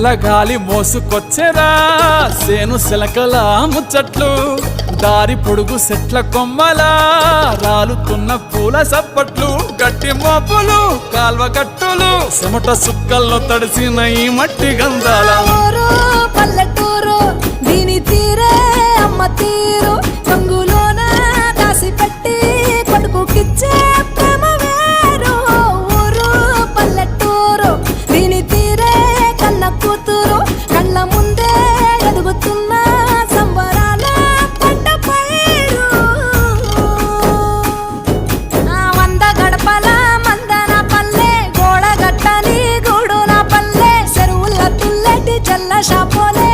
చల్లగాలి మోసుకొచ్చెరా సేను శిలకల ముచ్చట్లు దారి పొడుగు సెట్ల కొమ్మలా రాలుతున్న పూల సప్పట్లు గట్టి మోపులు కాల్వ గట్టులు చెమట సుక్కల్లో తడిసిన ఈ మట్టి గంధాల పల్లెటూరు దీని తీరే అమ్మ తీరు కంగులోన దాసి పెట్టి కొడుకుకిచ్చే ప్రేమ వేరు ఊరు పల్లెటూరు దీని తీరే కన్న కూతురు కళ్ళ ముందే ఎదుగుతున్న సంబరాల పంట పైరు వంద గడపల మందన పల్లె గోడ గట్టని గూడున పల్లె చెరువుల తుల్లటి చల్ల షాపోలే